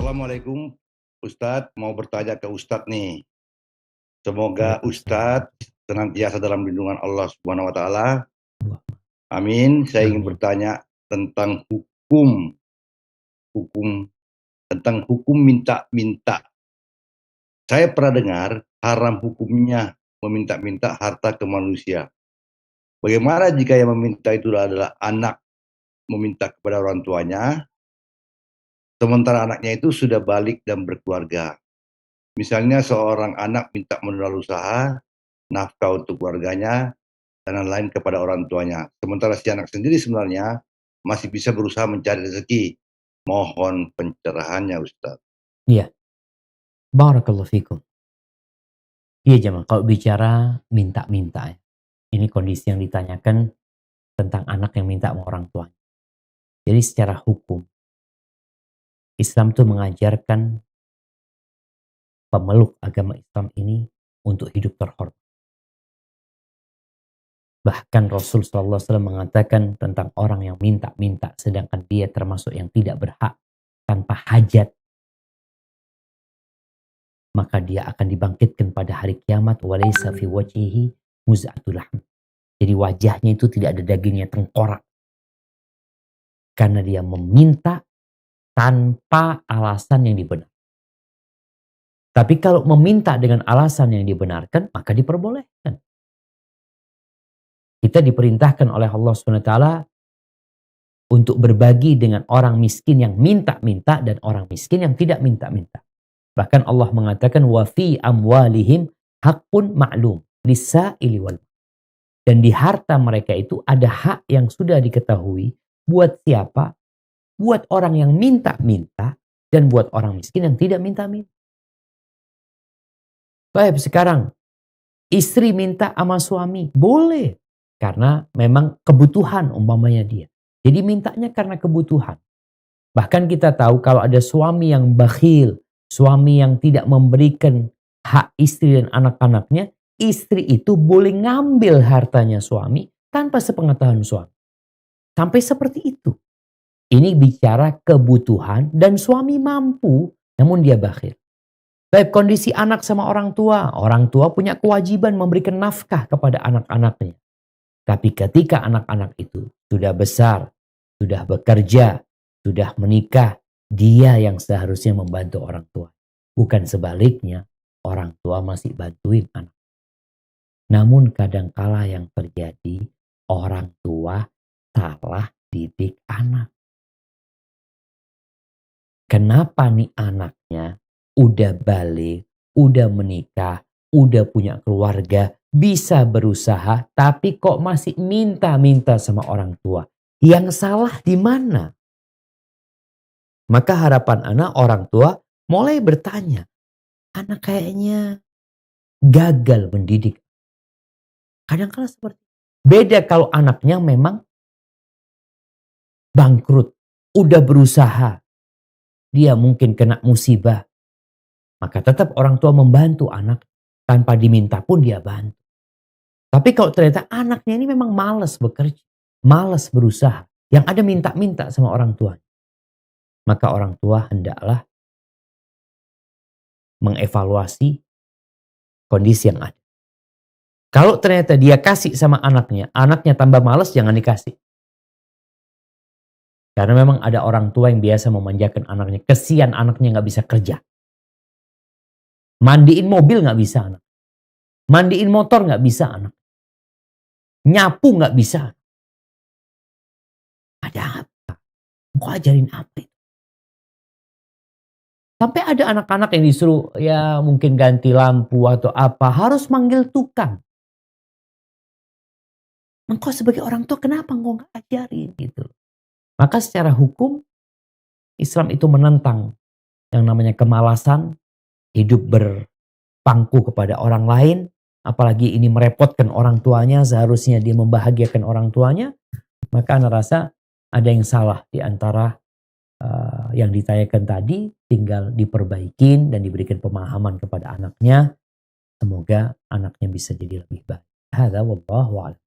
Assalamualaikum Ustadz, mau bertanya ke Ustadz nih. Semoga Waalaikumsalam. Ustadz senantiasa dalam lindungan Allah Subhanahu wa taala. Allah. Amin. Saya ingin Amin. bertanya tentang hukum tentang hukum minta-minta. Saya pernah dengar haram hukumnya meminta-minta harta ke manusia. Bagaimana jika yang meminta itu adalah anak meminta kepada orang tuanya, sementara anaknya itu sudah balik dan berkeluarga. Misalnya seorang anak minta modal usaha, nafkah untuk keluarganya, dan lain-lain kepada orang tuanya. Sementara si anak sendiri sebenarnya masih bisa berusaha mencari rezeki. Mohon pencerahannya, Ustaz. Iya. Barakallahu fikum. Iya jemaah, kalau bicara minta-minta ya. Ini kondisi yang ditanyakan tentang anak yang minta sama orang tuanya. Jadi secara hukum, Islam tuh mengajarkan pemeluk agama Islam ini untuk hidup terhormat. Bahkan Rasul SAW mengatakan tentang orang yang minta-minta sedangkan dia termasuk yang tidak berhak tanpa hajat, maka dia akan dibangkitkan pada hari kiamat walaysa fi wajhihi muz'atul lahm. Jadi wajahnya itu tidak ada dagingnya, tengkorak. Karena dia meminta tanpa alasan yang dibenarkan. Tapi kalau meminta dengan alasan yang dibenarkan, maka diperbolehkan. Kita diperintahkan oleh Allah SWT untuk berbagi dengan orang miskin yang minta-minta dan orang miskin yang tidak minta-minta. Bahkan Allah mengatakan wa fi amwalihim haqqun ma'lum lis-sa'ili wal. Dan di harta mereka itu ada hak yang sudah diketahui buat siapa? Buat orang yang minta-minta dan buat orang miskin yang tidak minta-minta. Baik, sekarang istri minta sama suami, boleh. Karena memang kebutuhan umpamanya dia. Jadi mintanya karena kebutuhan. Bahkan kita tahu kalau ada suami yang bakhil, suami yang tidak memberikan hak istri dan anak-anaknya, istri itu boleh ngambil hartanya suami tanpa sepengetahuan suami. Sampai seperti itu. Ini bicara kebutuhan dan suami mampu namun dia bakhil. Baik kondisi anak sama orang tua punya kewajiban memberikan nafkah kepada anak-anaknya. Tapi ketika anak-anak itu sudah besar, sudah bekerja, sudah menikah, dia yang seharusnya membantu orang tua. Bukan sebaliknya, orang tua masih bantuin anak. Namun kadangkala yang terjadi, orang tua salah didik anak. Kenapa nih anaknya udah balik, udah menikah, udah punya keluarga, bisa berusaha, tapi kok masih minta-minta sama orang tua? Yang salah di mana? Maka harapan anak, orang tua mulai bertanya, anak kayaknya gagal mendidik. Kadang-kala seperti itu. Beda kalau anaknya memang bangkrut, udah berusaha, dia mungkin kena musibah. Maka tetap orang tua membantu anak, tanpa diminta pun dia bantu. Tapi kalau ternyata anaknya ini memang malas bekerja, malas berusaha, yang ada minta-minta sama orang tua, maka orang tua hendaklah mengevaluasi kondisi yang ada. Kalau ternyata dia kasih sama anaknya tambah malas, jangan dikasih. Karena memang ada orang tua yang biasa memanjakan anaknya, kesian anaknya nggak bisa kerja. Mandiin mobil nggak bisa anak. Mandiin motor nggak bisa anak. Nyapu nggak bisa. Ada apa? Engkau ajarin apa itu? Sampai ada anak-anak yang disuruh ya mungkin ganti lampu atau apa. Harus manggil tukang. Engkau sebagai orang tua kenapa engkau nggak ajarin gitu. Maka secara hukum Islam itu menentang yang namanya kemalasan. Hidup berpangku kepada orang lain. Apalagi ini merepotkan orang tuanya. Seharusnya dia membahagiakan orang tuanya. Maka Anda rasa ada yang salah di antara yang ditanyakan tadi. Tinggal diperbaikin dan diberikan pemahaman kepada anaknya. Semoga anaknya bisa jadi lebih baik. Hadza wallahu a'lam.